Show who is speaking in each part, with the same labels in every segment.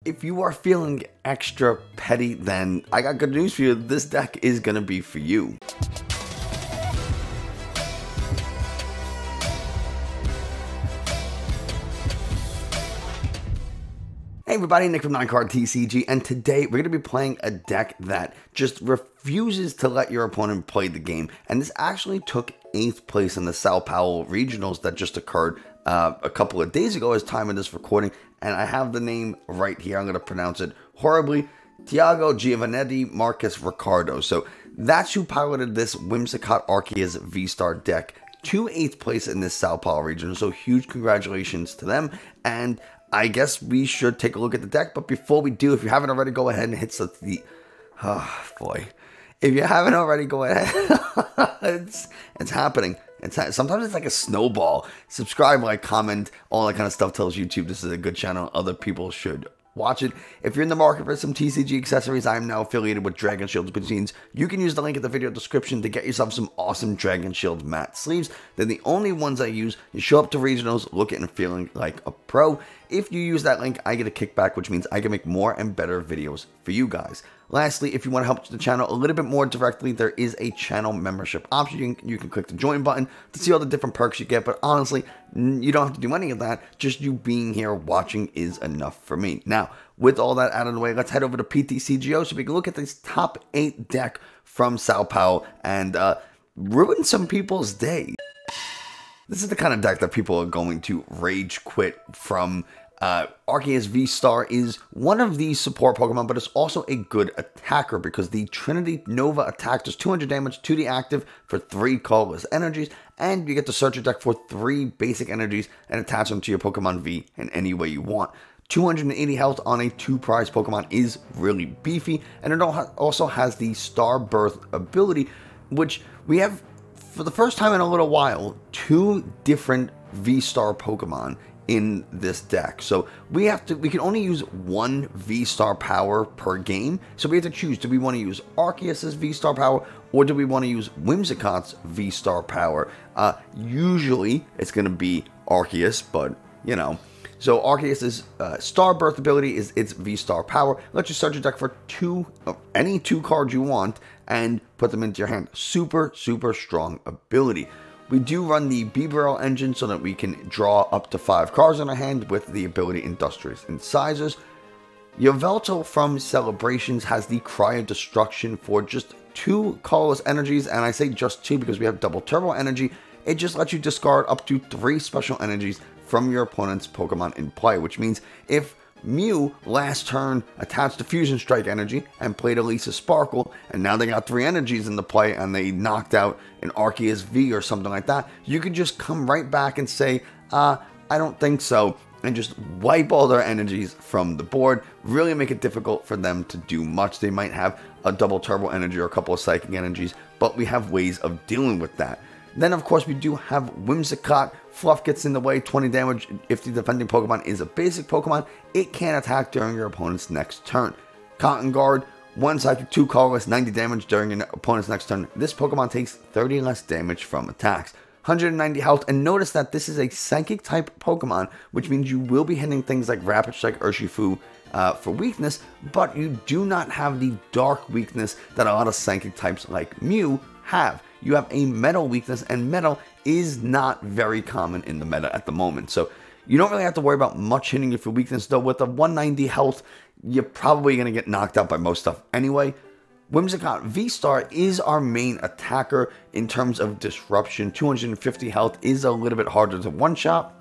Speaker 1: If you are feeling extra petty, then I got good news for you. This deck is going to be for you. Hey everybody, Nick from 9cardTCG, and today we're going to be playing a deck that just refuses to let your opponent play the game. And this actually took 8th place in the Sao Paulo Regionals that just occurred a couple of days ago as time of this recording. And I have the name right here. I'm going to pronounce it horribly. Thiago Giovanetti Marcus Ricardo. So that's who piloted this Whimsicott Arceus VSTAR deck to 8th place in this Sao Paulo region. So huge congratulations to them. And I guess we should take a look at the deck. But before we do, if you haven't already, go ahead and hit the oh boy. If you haven't already, go ahead. it's happening. Sometimes it's like a snowball. Subscribe, like, comment, all that kind of stuff tells YouTube this is a good channel. Other people should watch it. If you're in the market for some TCG accessories, I am now affiliated with Dragon Shield Machines. You can use the link in the video description to get yourself some awesome Dragon Shield matte sleeves. They're the only ones I use. You show up to regionals looking and feeling like a pro. If you use that link, I get a kickback, which means I can make more and better videos for you guys. Lastly, if you want to help the channel a little bit more directly, there is a channel membership option. You can click the join button to see all the different perks you get, but honestly, you don't have to do any of that. Just you being here watching is enough for me. Now, with all that out of the way, let's head over to PTCGO so we can look at this top 8 deck from Sao Paulo and ruin some people's day. This is the kind of deck that people are going to rage quit from. Arceus VSTAR is one of these support Pokemon, but it's also a good attacker because the Trinity Nova attack does 200 damage to the active for 3 colorless energies, and you get to search your deck for 3 basic energies and attach them to your Pokemon V in any way you want. 280 health on a 2 prize Pokemon is really beefy, and it also has the Star Birth ability, which we have, for the first time in a little while, 2 different VSTAR Pokemon in this deck. So we can only use 1 VSTAR power per game. So we have to choose, do we want to use Arceus's VSTAR power or do we want to use Whimsicott's VSTAR power? Usually it's going to be Arceus, but you know. So Arceus's Star Birth ability is its VSTAR power. Let you search your deck for any 2 cards you want and put them into your hand. Super, super strong ability. We do run the Bibarel engine so that we can draw up to 5 cards in our hand with the ability Industrious Incisors. Yveltal from Celebrations has the Cryo Destruction for just 2 colorless energies, and I say just 2 because we have double turbo energy. It just lets you discard up to 3 special energies from your opponent's Pokemon in play, which means if Mew last turn attached a Fusion Strike energy and played Elisa Sparkle, and now they got 3 energies in the play and they knocked out an Arceus V or something like that, you could just come right back and say, I don't think so, and just wipe all their energies from the board. Really make it difficult for them to do much. They might have a double turbo energy or a couple of psychic energies, but we have ways of dealing with that. Then, of course, we do have Whimsicott. Fluff gets in the way, 20 damage. If the defending Pokemon is a basic Pokemon, it can attack during your opponent's next turn. Cotton Guard, 1 psychic, 2 colorless, 90 damage during your opponent's next turn. This Pokemon takes 30 less damage from attacks. 190 health, and notice that this is a psychic type Pokemon, which means you will be hitting things like Rapid Strike Urshifu for weakness, but you do not have the dark weakness that a lot of psychic types like Mew have. You have a metal weakness, and metal is not very common in the meta at the moment. So you don't really have to worry about much hitting you for weakness, though with a 190 health, you're probably going to get knocked out by most stuff anyway. Whimsicott VSTAR is our main attacker in terms of disruption. 250 health is a little bit harder to one-shot.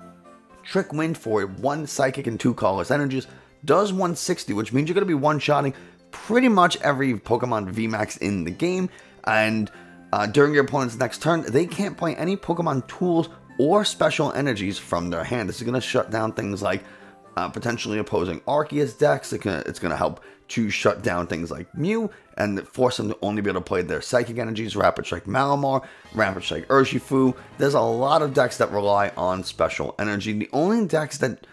Speaker 1: Trick Wind for 1 psychic and 2 colorless energies does 160, which means you're going to be one-shotting pretty much every Pokemon Vmax in the game, and during your opponent's next turn, they can't play any Pokemon tools or special energies from their hand. This is going to shut down things like potentially opposing Arceus decks. It's going to help to shut down things like Mew and force them to only be able to play their psychic energies, Rapid Strike Malamar, Rapid Strike Urshifu. There's a lot of decks that rely on special energy. The only decks that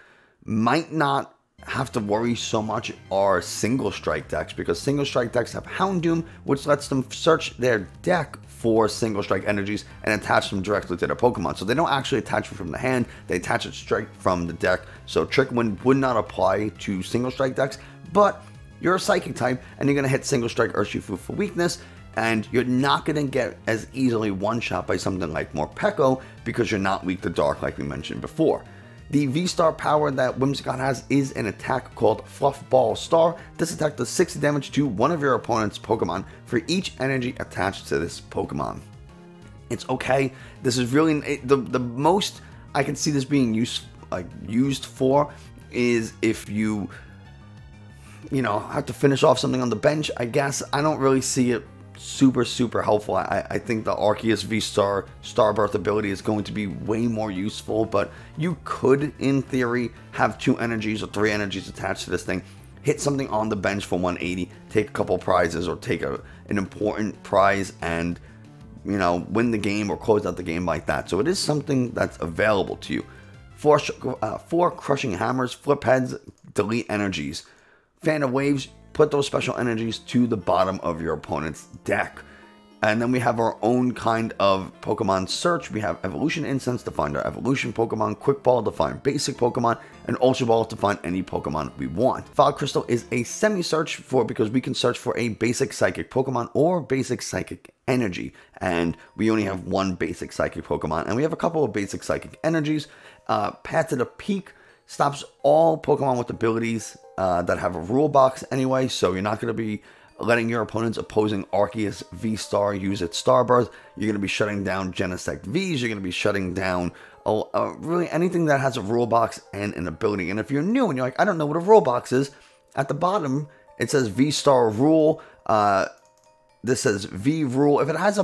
Speaker 1: might not have to worry so much are single strike decks, because single strike decks have Houndoom, which lets them search their deck for single strike energies and attach them directly to their Pokemon. So they don't actually attach it from the hand, they attach it straight from the deck. So Trick Wind would not apply to single strike decks, but you're a Psychic type and you're going to hit single strike Urshifu for weakness, and you're not going to get as easily one-shot by something like Morpeko because you're not weak to Dark like we mentioned before. The V-Star power that Whimsicott has is an attack called Fluff Ball Star. This attack does 60 damage to one of your opponent's Pokemon for each energy attached to this Pokemon. It's okay. This is really the most I can see this being used for is if you have to finish off something on the bench. I guess I don't really see it super helpful. I think the Arceus VSTAR Starbirth ability is going to be way more useful, but you could in theory have 2 energies or 3 energies attached to this thing, hit something on the bench for 180, take a couple prizes or take an important prize and win the game or close out the game like that. So it is something that's available to you. 4 Crushing Hammers, Flip Heads, delete energies. Fan of Waves, put those special energies to the bottom of your opponent's deck. And then we have our own kind of Pokemon search. We have Evolution Incense to find our evolution Pokemon, Quick Ball to find basic Pokemon, and Ultra Ball to find any Pokemon we want. Fog Crystal is a semi-search because we can search for a basic Psychic Pokemon or basic Psychic Energy. And we only have 1 basic Psychic Pokemon, and we have a couple of basic Psychic Energies. Path to the Peak stops all Pokemon with abilities that have a rule box anyway, so you're not going to be letting your opponent's opposing Arceus VSTAR use its Starbirth. You're going to be shutting down Genesect Vs, you're going to be shutting down really anything that has a rule box and an ability. And if you're new and you're like, I don't know what a rule box is, at the bottom it says VSTAR Rule, this says V Rule. If it has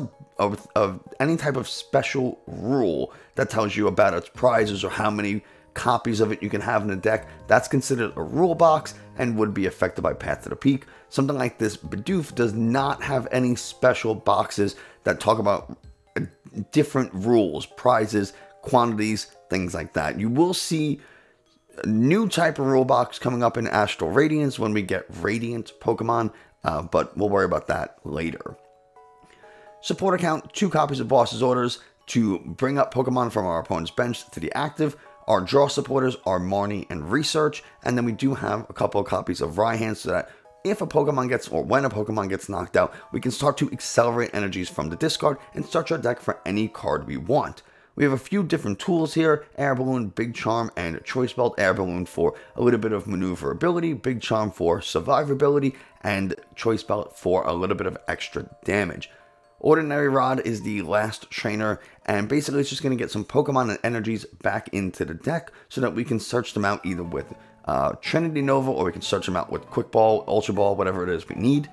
Speaker 1: any type of special rule that tells you about its prizes or how many copies of it you can have in a deck, that's considered a rule box and would be affected by Path to the Peak. Something like this Bidoof does not have any special boxes that talk about different rules, prizes, quantities, things like that. You will see a new type of rule box coming up in Astral Radiance when we get Radiant Pokemon, but we'll worry about that later. Support account, 2 copies of Boss's Orders to bring up Pokemon from our opponent's bench to the active. Our draw supporters are Marnie and Research, and then we do have a couple of copies of Raihan so that if a Pokemon gets, or when a Pokemon gets knocked out, we can start to accelerate energies from the discard and search our deck for any card we want. We have a few different tools here: Air Balloon, Big Charm, and Choice Belt. Air Balloon for a little bit of maneuverability, Big Charm for survivability, and Choice Belt for a little bit of extra damage. Ordinary Rod is the last trainer, and basically it's just going to get some Pokemon and energies back into the deck so that we can search them out either with Trinity Nova, or we can search them out with Quick Ball, Ultra Ball, whatever it is we need.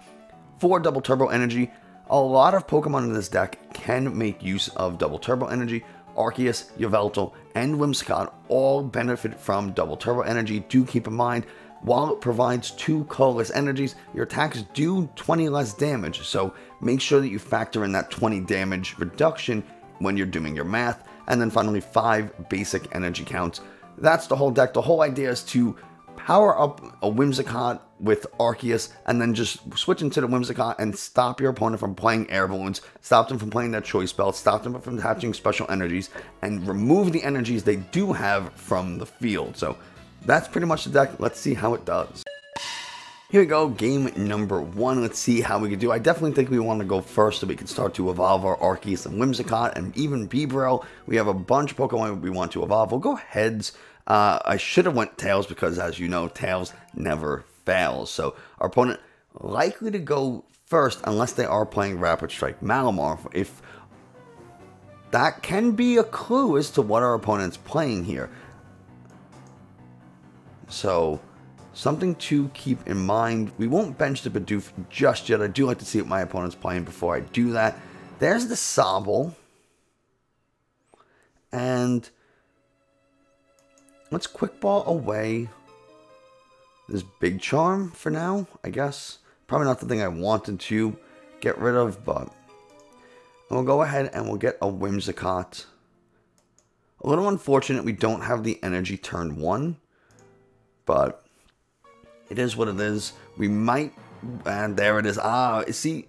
Speaker 1: 4 Double Turbo Energy. A lot of Pokemon in this deck can make use of Double Turbo Energy. Arceus, Yveltal, and Whimsicott all benefit from Double Turbo Energy. Do keep in mind, while it provides 2 colorless energies, your attacks do 20 less damage, so make sure that you factor in that 20 damage reduction when you're doing your math. And then finally 5 basic energy counts. That's the whole deck. The whole idea is to power up a Whimsicott with Arceus and then just switch into the Whimsicott and stop your opponent from playing Air Balloons, stop them from playing that Choice Belt, stop them from attaching special energies, and remove the energies they do have from the field. So that's pretty much the deck. Let's see how it does. Here we go, game number 1. Let's see how we can do. I definitely think we want to go first so we can start to evolve our Arceus and Whimsicott and even Bibarel. We have a bunch of Pokemon we want to evolve. We'll go heads. I should have went tails because, as you know, tails never fails. So our opponent likely to go first unless they are playing Rapid Strike Malamar. If that can be a clue as to what our opponent's playing here. So something to keep in mind. We won't bench the Bidoof just yet. I do like to see what my opponent's playing before I do that. There's the Sobble. And let's Quick Ball away this Big Charm for now, I guess. Probably not the thing I wanted to get rid of, but we'll go ahead and we'll get a Whimsicott. A little unfortunate we don't have the energy turn 1, but It is what it is. We might, and there it is. See,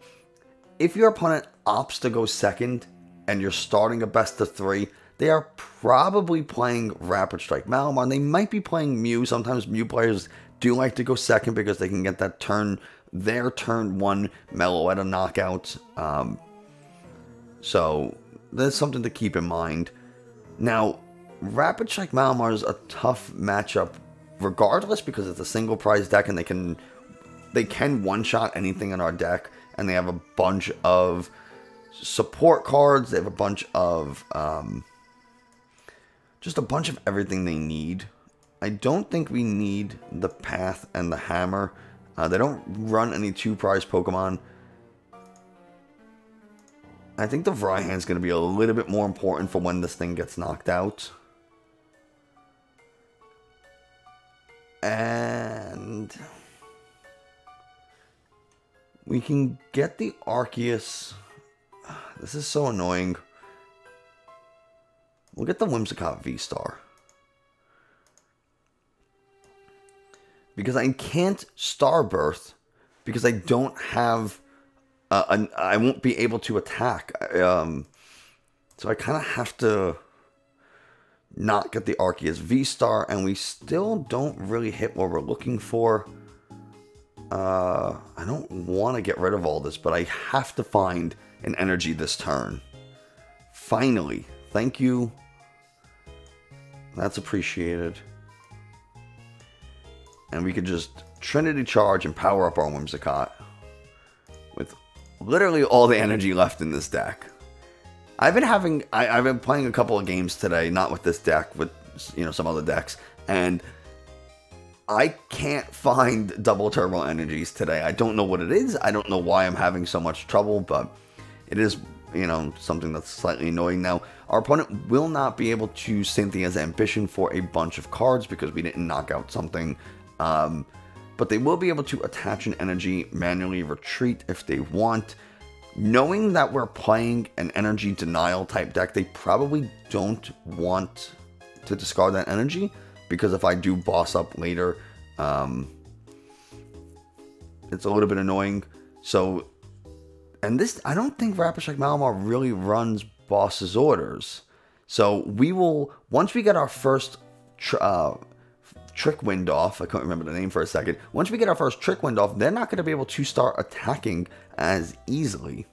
Speaker 1: if your opponent opts to go second and you're starting a best of 3, they are probably playing Rapid Strike Malamar. They might be playing Mew. Sometimes Mew players do like to go second because they can get that their turn 1 Meloetta knockout. So there's something to keep in mind. Now, Rapid Strike Malamar is a tough matchup regardless because it's a single prize deck and they can one-shot anything in our deck, and they have a bunch of support cards. They have a bunch of just a bunch of everything they need. I don't think we need the Path and the Hammer. They don't run any 2-prize Pokemon. I think the Raihan is going to be a little bit more important for when this thing gets knocked out. And we can get the Arceus. This is so annoying. We'll get the Whimsicott VSTAR. Because I can't Starbirth because I don't have I won't be able to attack. So I kind of have to not get the Arceus VSTAR, and we still don't really hit what we're looking for. I don't want to get rid of all this, but I have to find an energy this turn. Finally. Thank you. That's appreciated. And we could just Trinity Charge and power up our Whimsicott with literally all the energy left in this deck. I've been playing a couple of games today, not with this deck, with some other decks, and I can't find double turbo energies today. I don't know what it is. I don't know why I'm having so much trouble, but it is something that's slightly annoying. Now, our opponent will not be able to Cynthia's Ambition for a bunch of cards because we didn't knock out something. But they will be able to attach an energy, manually retreat if they want. Knowing that we're playing an energy denial type deck, they probably don't want to discard that energy, because if I do boss up later, it's a little bit annoying. So, and this, I don't think Rapid Strike Malamar really runs boss's orders. So we will, once we get our first Trick Wind off, I couldn't remember the name for a second. Once we get our first Trick Wind off, they're not going to be able to start attacking as easily.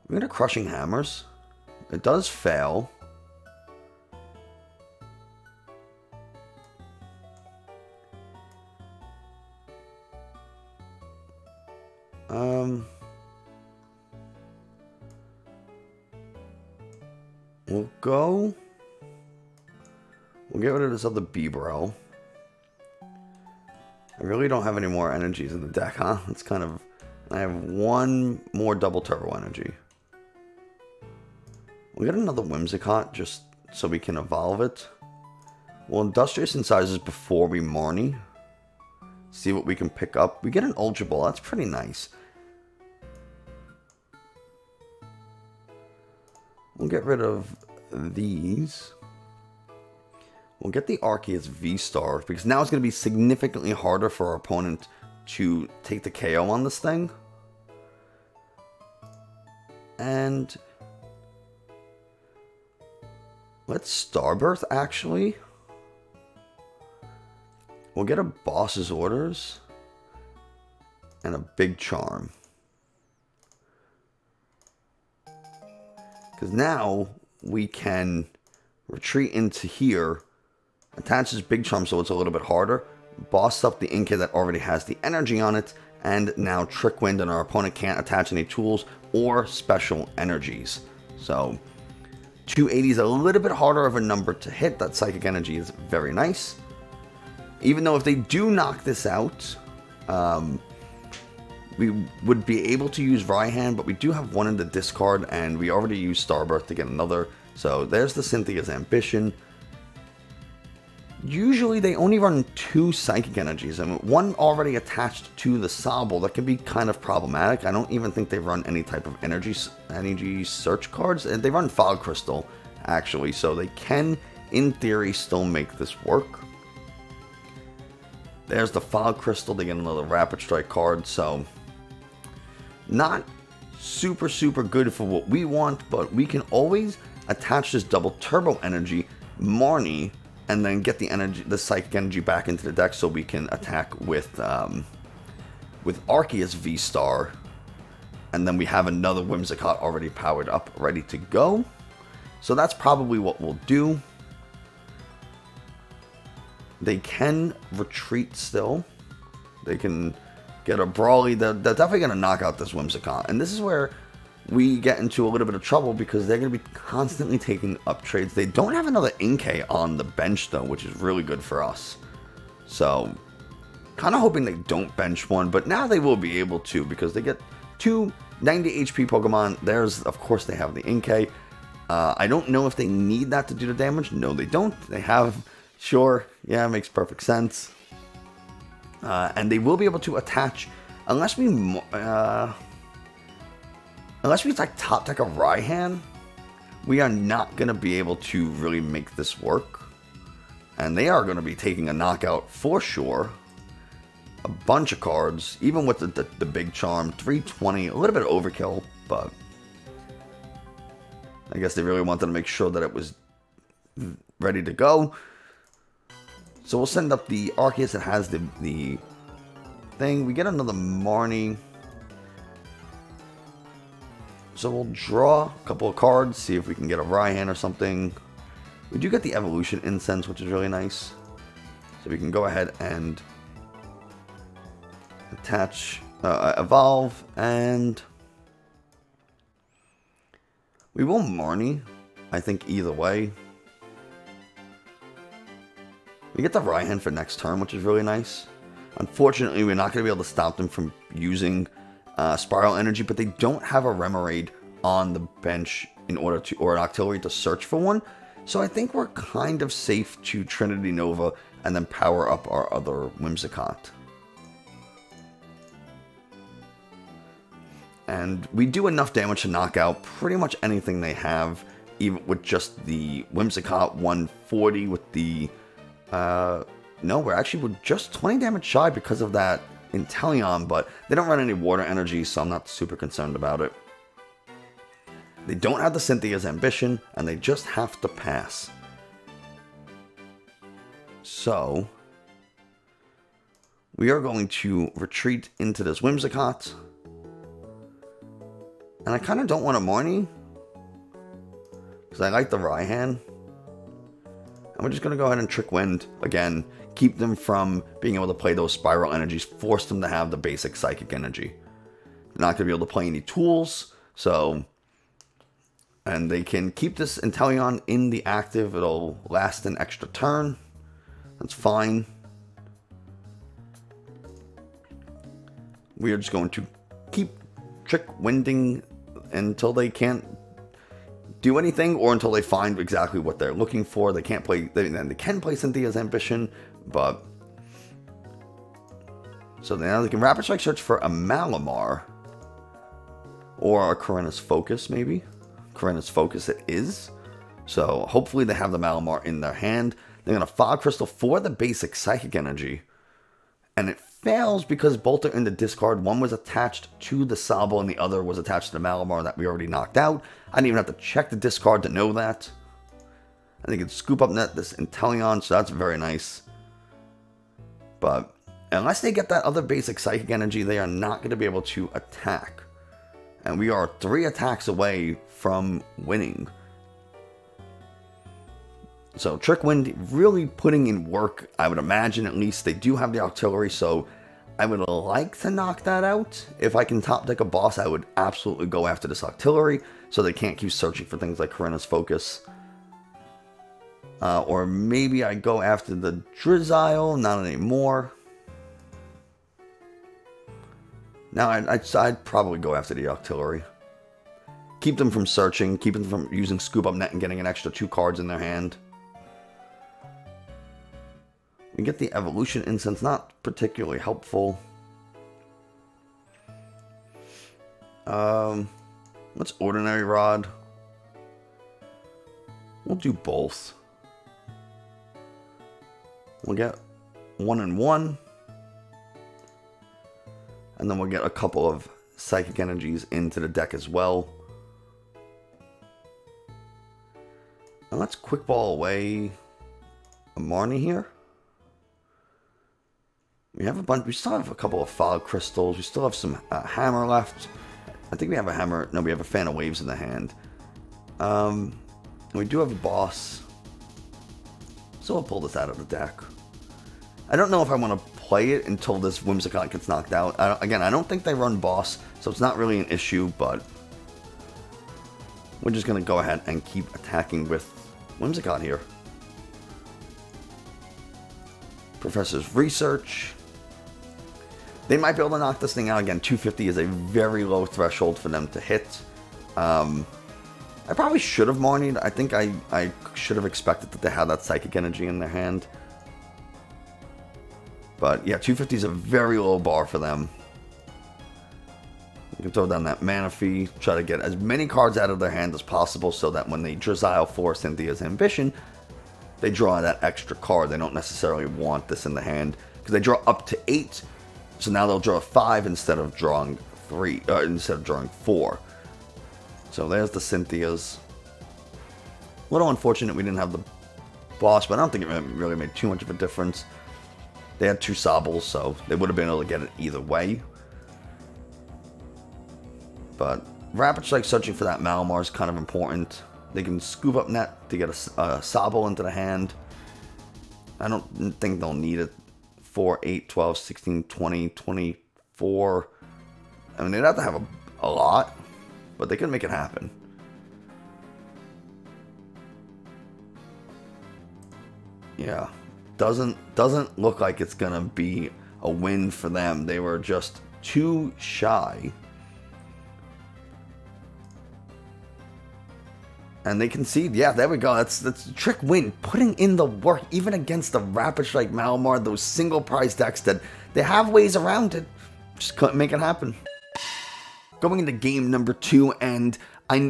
Speaker 1: We're going to Crushing Hammers. It does fail. We'll get rid of this other Bibarel. I really don't have any more energies in the deck, huh? It's kind of... I have one more double turbo energy. We'll get another Whimsicott just so we can evolve it. We'll Industrious Incisors before we Marnie. See what we can pick up. We get an Ultra Ball. That's pretty nice. We'll get rid of these. We'll get the Arceus VSTAR, because now it's going to be significantly harder for our opponent to take the KO on this thing. And let's Starbirth, actually. We'll get a Boss's Orders and a Big Charm. Because now we can retreat into here, attach this Big Charm so it's a little bit harder, boss up the Inca that already has the energy on it, and now Trick Wind, and our opponent can't attach any tools or special energies. So 280 is a little bit harder of a number to hit. That Psychic Energy is very nice. Even though if they do knock this out, we would be able to use Raihan, but we do have one in the discard, and we already used Starbirth to get another. So there's the Cynthia's Ambition. Usually they only run 2 Psychic Energies, and one already attached to the Sobble. That can be kind of problematic. I don't even think they run any type of energy search cards, and they run Fog Crystal, actually, so they can in theory, still make this work. There's the Fog Crystal. They get another Rapid Strike card, so not super good for what we want, but we can always attach this double turbo energy, Marnie, and then get the energy, the psychic energy back into the deck so we can attack with Arceus V-Star. And then we have another Whimsicott already powered up, ready to go. So that's probably what we'll do. They can retreat still. They can get a Brawly. They're definitely going to knock out this Whimsicott. And this is where we get into a little bit of trouble because they're going to be constantly taking up trades. They don't have another Inkay on the bench though, which is really good for us. So, kind of hoping they don't bench one, but now they will be able to because they get two 90 HP Pokemon. There's, of course, they have the Inkay. I don't know if they need that to do the damage. No, they don't. They have, sure, yeah, it makes perfect sense. And they will be able to attach, unless we like top deck a Raihan, we are not going to be able to really make this work. And they are going to be taking a knockout for sure. A bunch of cards, even with the Big Charm, 320, a little bit of overkill, but I guess they really wanted to make sure that it was ready to go. So we'll send up the Arceus that has the thing. We get another Marnie. So we'll draw a couple of cards, see if we can get a Raihan or something. We do get the Evolution Incense, which is really nice. So we can go ahead and attach, evolve, and we will Marnie, I think, either way. We get the Raihan for next turn, which is really nice. Unfortunately, we're not going to be able to stop them from using Spiral Energy, but they don't have a Remoraid on the bench in order to, or an Octillery to search for one. So I think we're kind of safe to Trinity Nova and then power up our other Whimsicott. And we do enough damage to knock out pretty much anything they have, even with just the Whimsicott 140 with the... no, we're just 20 damage shy because of that Inteleon, but they don't run any water energy, so I'm not super concerned about it. They don't have the Cynthia's Ambition, and they just have to pass. So, we are going to retreat into this Whimsicott. And I kind of don't want a Marnie, because I like the Raihan. And we're just going to go ahead and Trick Wind, again, keep them from being able to play those Spiral Energies, force them to have the basic Psychic Energy. They're not going to be able to play any tools, so... And they can keep this Inteleon in the active, it'll last an extra turn. That's fine. We are just going to keep Trick Winding until they can't do anything, or until they find exactly what they're looking for. They can't play, they can play Cynthia's Ambition, but so now they can Rapid Strike search for a Malamar or a Corinna's Focus, maybe. Corinna's Focus it is. So hopefully they have the Malamar in their hand. They're going to Fog Crystal for the basic Psychic Energy, and it fails because both are in the discard. One was attached to the Sobble and the other was attached to the Malamar that we already knocked out. I didn't even have to check the discard to know that. And they can scoop up net this Inteleon, so that's very nice. But unless they get that other basic Psychic Energy, they are not going to be able to attack. And we are 3 attacks away from winning. So Trick Wind really putting in work, I would imagine. At least they do have the Octillery, so I would like to knock that out. If I can top deck a boss, I would absolutely go after this Octillery, so they can't keep searching for things like Corinna's Focus. Or maybe I go after the Drizzile, not anymore. Now I'd probably go after the Octillery. Keep them from searching, keep them from using Scoop Up Net and getting an extra 2 cards in their hand. We get the Evolution Incense, not particularly helpful. What's Ordinary Rod? We'll do both. We'll get 1 and 1. And then we'll get a couple of Psychic Energies into the deck as well. And let's quick ball away a Marnie here. We have a bunch. We still have a couple of Fog Crystals. We still have some Hammer left. I think we have a Hammer. No, we have a Fan of Waves in the hand. We do have a Boss. So we'll pull this out of the deck. I don't know if I want to play it until this Whimsicott gets knocked out. Again, I don't think they run Boss, so it's not really an issue, but we're just going to go ahead and keep attacking with Whimsicott here. Professor's Research. They might be able to knock this thing out. Again, 250 is a very low threshold for them to hit. I probably should have Marnied. I think I should have expected that they had that Psychic Energy in their hand. But yeah, 250 is a very low bar for them. You can throw down that Mana Fee, try to get as many cards out of their hand as possible so that when they Drizzile for Cynthia's Ambition, they draw that extra card. They don't necessarily want this in the hand because they draw up to 8. So now they'll draw 5 instead of drawing 3, instead of drawing 4. So there's the Cynthia's. A little unfortunate we didn't have the Boss, but I don't think it really made too much of a difference. They had 2 Sobbles, so they would have been able to get it either way. But Rapid Strike searching for that Malamar is kind of important. They can scoop up net to get a Sobble into the hand. I don't think they'll need it. 4, 8, 12, 16, 20, 24. I mean, they'd have to have a lot, but they could make it happen. Yeah, doesn't look like it's gonna be a win for them. They were just too shy. And they concede. Yeah, there we go. That's Trick win. Putting in the work, even against the Rapid Strike Malamar, those single prize decks that they have ways around it. Just couldn't make it happen. Going into game number 2, and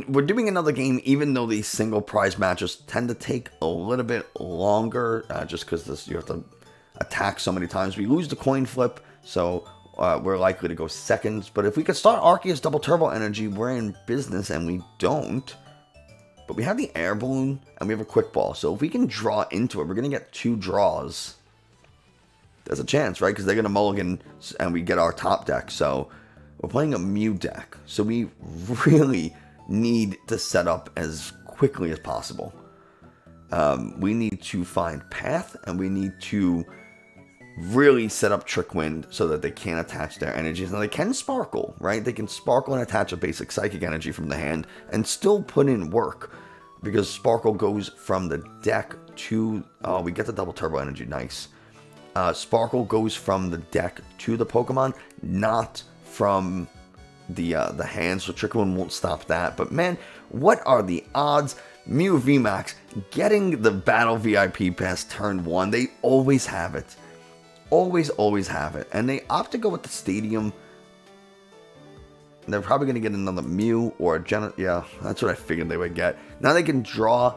Speaker 1: we're doing another game, even though these single prize matches tend to take a little bit longer, just because you have to attack so many times. We lose the coin flip, so we're likely to go seconds. But if we could start Arceus Double Turbo Energy, we're in business, and we don't. But we have the Air Balloon, and we have a Quick Ball. So if we can draw into it, we're going to get 2 draws. There's a chance, right? Because they're going to mulligan, and we get our top deck. So we're playing a Mew deck. So we really need to set up as quickly as possible. We need to find Path, and we need to really set up Trick Wind so that they can't attach their energies. Now they can Sparkle, right? They can Sparkle and attach a basic Psychic Energy from the hand and still put in work, because Sparkle goes from the deck to, oh, we get the Double Turbo Energy, nice. Sparkle goes from the deck to the Pokemon, not from the hand, so Trick Wind won't stop that. But man, what are the odds? Mew Vmax getting the Battle VIP Pass turn 1. They always have it. Always have it. And they opt to go with the Stadium. They're probably going to get another Mew or a yeah, that's what I figured they would get. Now they can draw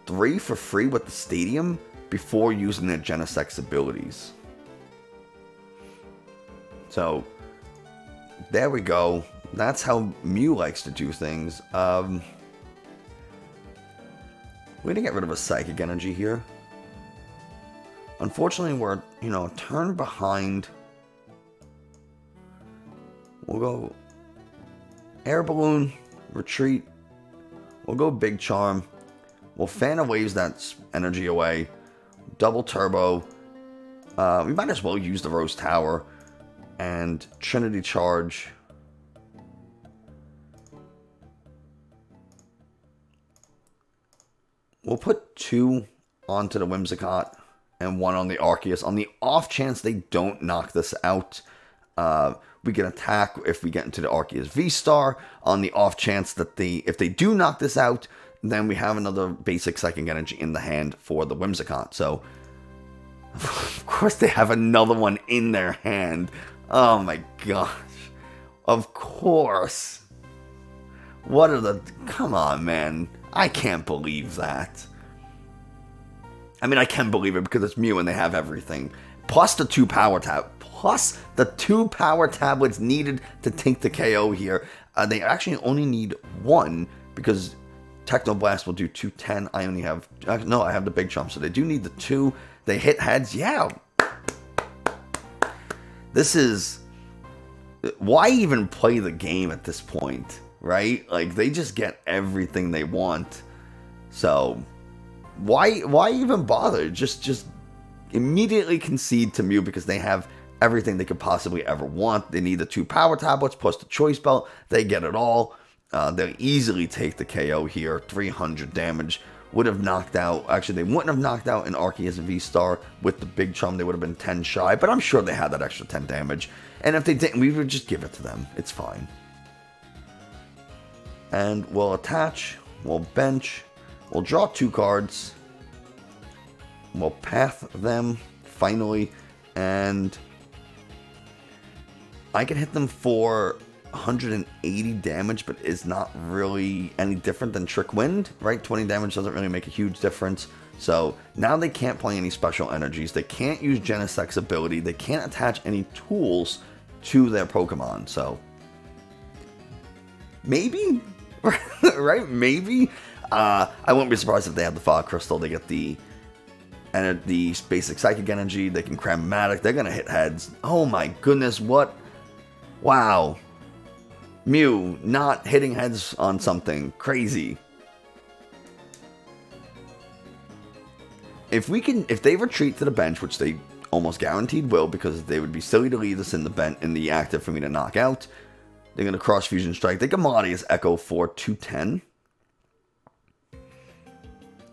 Speaker 1: 3 for free with the Stadium before using their Genesect abilities. So there we go. That's how Mew likes to do things. We're going to get rid of a Psychic Energy here. Unfortunately, we're, a turn behind. We'll go Air Balloon, Retreat. We'll go Big Charm. We'll Fan of Waves that energy away. Double Turbo. We might as well use the Rose Tower. And Trinity Charge. We'll put 2 onto the Whimsicott and 1 on the Arceus. On the off chance they don't knock this out, we can attack if we get into the Arceus V-Star. On the off chance that if they do knock this out, then we have another basic Psychic Energy in the hand for the Whimsicott. So, of course they have another one in their hand. Oh my gosh. Of course. Come on, man. I can't believe that. I mean, I can believe it because it's Mew and they have everything. Plus the 2 power tablets needed to take the KO here. They actually only need 1 because Techno Blast will do 210. I only have, no, I have the Big Charm, so they do need the 2. They hit heads, yeah. This is, why even play the game at this point, right? Like, they just get everything they want. So, why even bother? Just immediately concede to Mew because they have everything they could possibly ever want. They need the 2 power tablets plus the Choice Belt. They get it all. They'll easily take the KO here. 300 damage. Would have knocked out, actually they wouldn't have knocked out an Arceus VSTAR with the Big Charm. They would have been 10 shy, but I'm sure they had that extra 10 damage. And if they didn't, we would just give it to them. It's fine. And we'll attach, we'll bench, we'll draw 2 cards. We'll path them, finally, and I can hit them for 180 damage, but is not really any different than Trick Wind, right? 20 damage doesn't really make a huge difference. So now they can't play any special energies. They can't use Genesec's ability. They can't attach any tools to their Pokemon. So maybe, right? Maybe. I wouldn't be surprised if they have the Fog Crystal. They get the basic Psychic Energy. They can Chromatic. They're going to hit heads. Oh my goodness, what? Wow. Mew not hitting heads on something crazy. If they retreat to the bench, which they almost guaranteed will, because they would be silly to leave this in the active for me to knock out. They're gonna cross Fusion Strike. They can Melodious Echo for 210.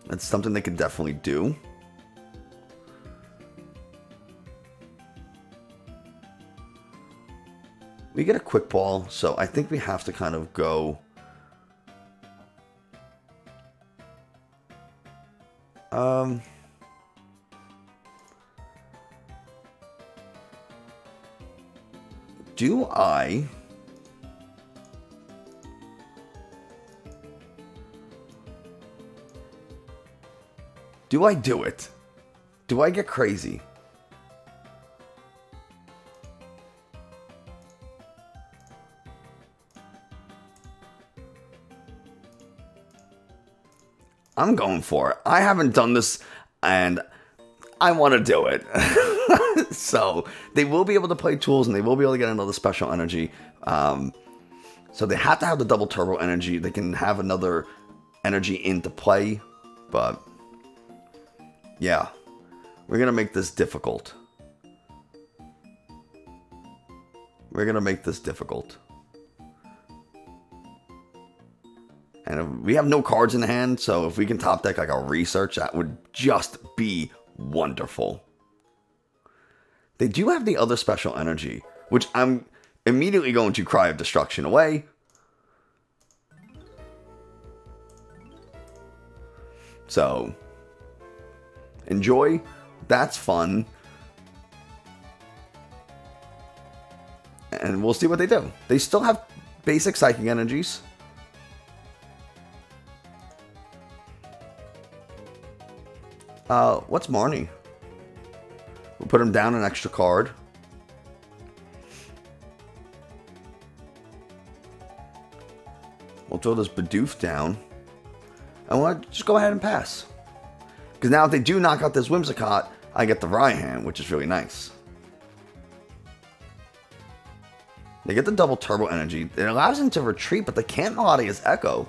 Speaker 1: That's something they could definitely do. We get a Quick Ball, so I think we have to kind of go... Do I do it? Do I get crazy? I'm going for it. I haven't done this, and I want to do it. So, they will be able to play tools, and they will be able to get another special energy. So, they have to have the double turbo energy. They can have another energy into play, but yeah, we're going to make this difficult. We're going to make this difficult. And we have no cards in hand, so if we can top deck like a research, that would just be wonderful. They do have the other special energy, which I'm immediately going to Cry of Destruction away. So, enjoy. That's fun. And we'll see what they do. They still have basic Psychic Energies. What's Marnie? We'll put him down an extra card. We'll throw this Bidoof down. And we'll just go ahead and pass. Because now if they do knock out this Whimsicott, I get the Raihan, which is really nice. They get the double turbo energy. It allows them to retreat, but they can't Melodious Echo.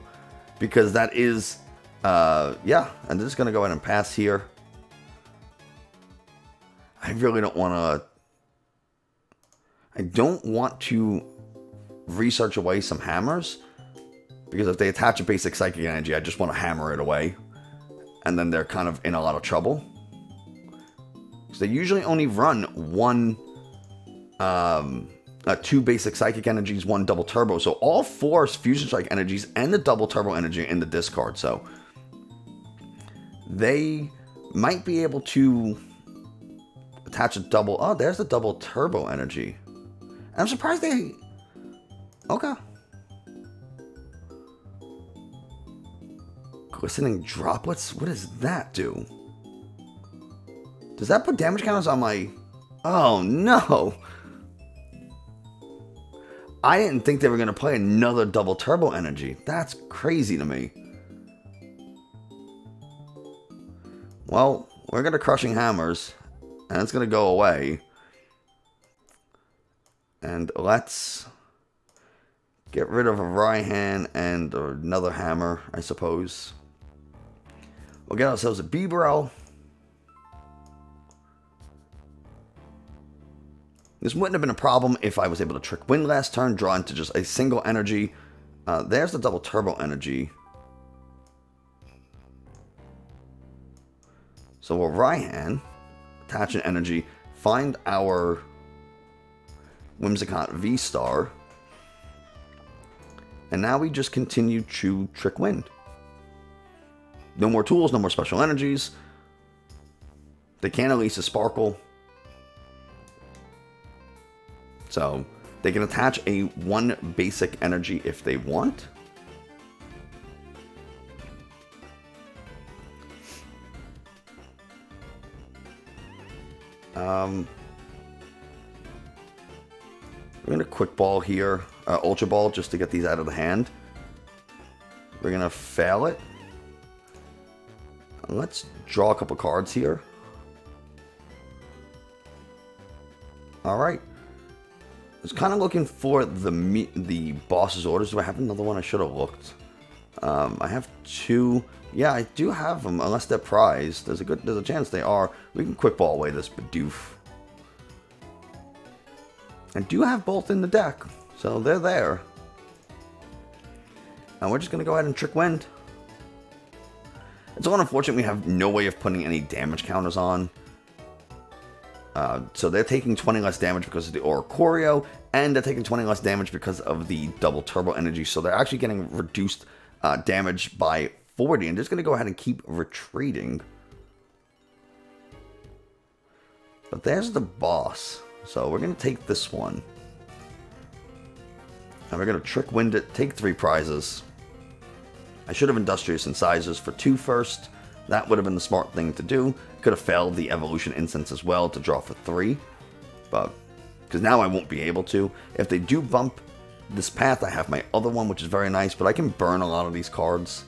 Speaker 1: Because that is, yeah. And they're just going to go ahead and pass here. I really don't want to... I don't want to research away some hammers. Because if they attach a basic Psychic Energy, I just want to hammer it away. And then they're kind of in a lot of trouble. Because they usually only run one... 2 basic Psychic Energies, 1 double turbo. So all 4 Fusion Strike Energies and the double turbo energy in the discard. So they might be able to attach a double... Oh, there's the double turbo energy. I'm surprised they... Okay. Glistening Droplets? What does that do? Does that put damage counters on my... Oh, no. I didn't think they were going to play another double turbo energy. That's crazy to me. Well, we're going to Crushing Hammers, and it's going to go away. And let's get rid of a Raihan and another hammer, I suppose. We'll get ourselves a Bibarel. This wouldn't have been a problem if I was able to Trick Wind last turn, draw into just a single energy. There's the double turbo energy. So we'll Raihan, attach an energy, find our Whimsicott VSTAR, and now we just continue to Trick Wind. No more tools, no more special energies. They can release a Sparkle. So they can attach a one basic energy if they want. We're going to Quick Ball here, Ultra Ball, just to get these out of the hand. We're going to fail it. Let's draw a couple cards here. Alright. I was kind of looking for the boss's orders. Do I have another one? I should have looked. I have two. Yeah, I do have them, unless they're prized. There's a chance they are. We can Quick Ball away this Bidoof. I do have both in the deck, so they're there. And we're just going to go ahead and Trick Wind. It's all unfortunate we have no way of putting any damage counters on. So they're taking 20 less damage because of the Oricorio, and they're taking 20 less damage because of the double turbo energy. So they're actually getting reduced damage by 40, and just going to go ahead and keep retreating. But there's the boss. So we're going to take this one. And we're going to Trick Wind it, take 3 prizes. I should have Industrious Incisors for 2 first. That would have been the smart thing to do. Could have failed the Evolution Incense as well to draw for 3. But, because now I won't be able to. If they do bump this path, I have my other one, which is very nice. But I can burn a lot of these cards.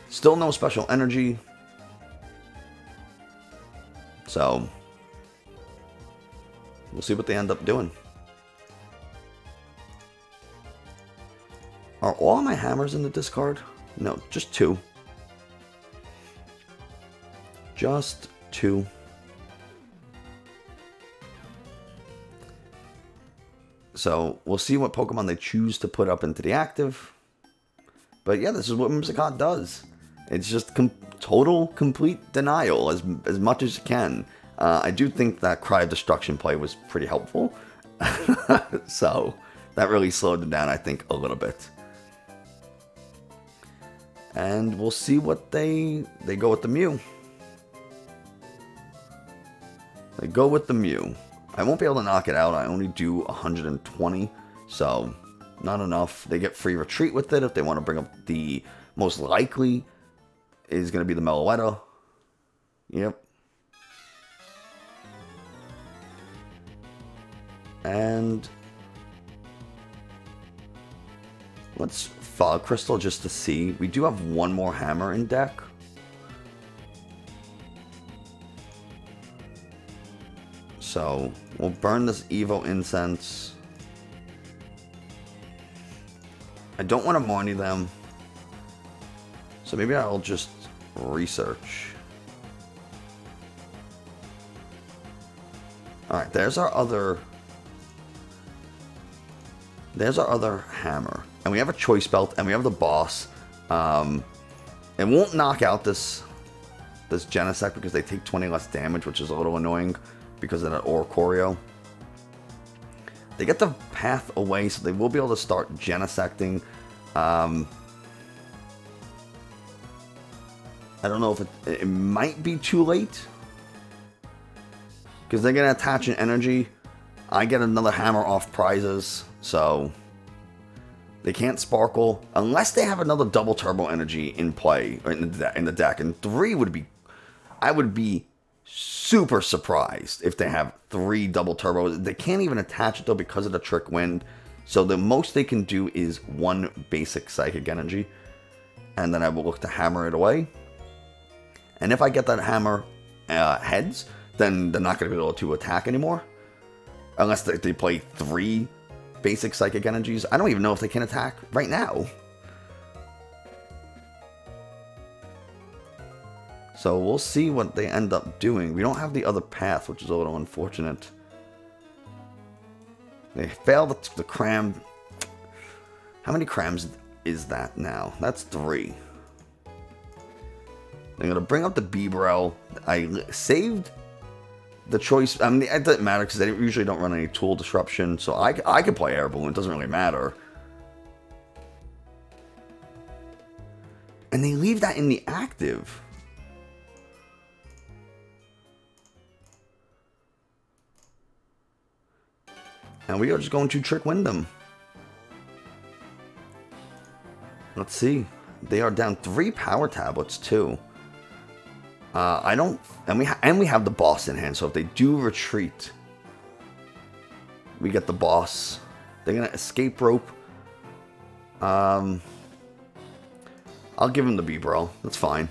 Speaker 1: Still no special energy. So, we'll see what they end up doing. Are all my hammers in the discard? No, just 2. Just 2. So, we'll see what Pokemon they choose to put up into the active. But yeah, this is what Whimsicott does. It's just total, complete denial as much as you can. I do think that Cry of Destruction play was pretty helpful. So, that really slowed them down, I think, a little bit. And we'll see what they go with the Mew. They go with the Mew. I won't be able to knock it out. I only do 120. So, not enough. They get free retreat with it if they want to bring up the most likely is going to be the Meloetta. Yep. And let's Fog Crystal just to see. We do have one more hammer in deck. So we'll burn this Evo Incense. I don't want to Marnie them. So maybe I'll just research. Alright, there's our other hammer. And we have a Choice Belt, and we have the boss. It won't knock out this Genesect because they take 20 less damage, which is a little annoying because of that Oricorio. They get the path away, so they will be able to start Genesecting. I don't know if it might be too late. Because they're going to attach an energy. I get another hammer off prizes. So, They can't sparkle unless they have another double turbo energy in play or in the deck. And 3 would be, I would be super surprised if they have 3 double turbos. They can't even attach it though because of the Trick Wind. So the most they can do is 1 basic psychic energy, and then I will look to hammer it away. And if I get that hammer heads, then they're not going to be able to attack anymore unless they play 3 basic psychic energies. I don't even know if they can attack right now. So we'll see what they end up doing. We don't have the other path, which is a little unfortunate. They failed the cram. How many crams is that now? That's 3. They're going to bring up the Bibarel. I saved the choice. I mean, it doesn't matter because they usually don't run any tool disruption. So I could play Air Balloon. It doesn't really matter. And they leave that in the active. And we are just going to Trick Wind them. Let's see. They are down 3 power tablets too. I don't, and we have the boss in hand. So if they do retreat, we get the boss. They're gonna escape rope. I'll give him the Bibarel. That's fine.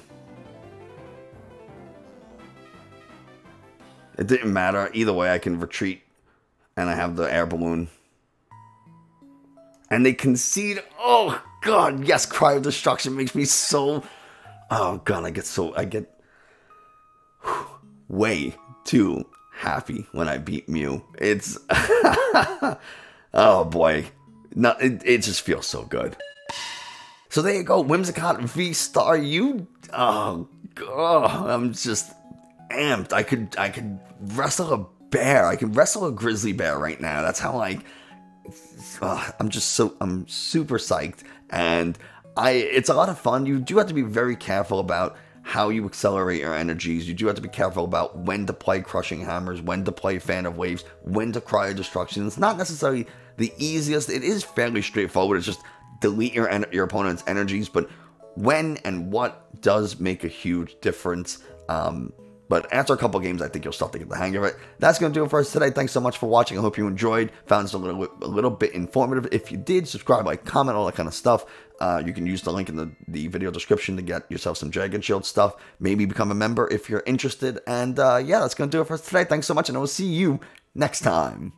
Speaker 1: It didn't matter either way. I can retreat, and I have the Air Balloon. And they concede. Oh God, yes! Cry of Destruction makes me so. Oh God, I get way too happy when I beat Mew. It's oh boy, no, it just feels so good. So there you go, Whimsicott VSTAR. I'm just amped. I could wrestle a bear. I can wrestle a grizzly bear right now. That's how like. I'm super psyched, and it's a lot of fun. You do have to be very careful about how you accelerate your energies. You do have to be careful about when to play Crushing Hammers, when to play Fan of Waves, when to Cry of Destruction. It's not necessarily the easiest. It is fairly straightforward. It's just delete your opponent's energies, but when and what does make a huge difference. But after a couple games, I think you'll start to get the hang of it. That's going to do it for us today. Thanks so much for watching. I hope you enjoyed. Found this a little bit informative. If you did, subscribe, like, comment, all that kind of stuff. You can use the link in the video description to get yourself some Dragon Shield stuff. Maybe become a member if you're interested. And yeah, that's going to do it for us today. Thanks so much, and I will see you next time.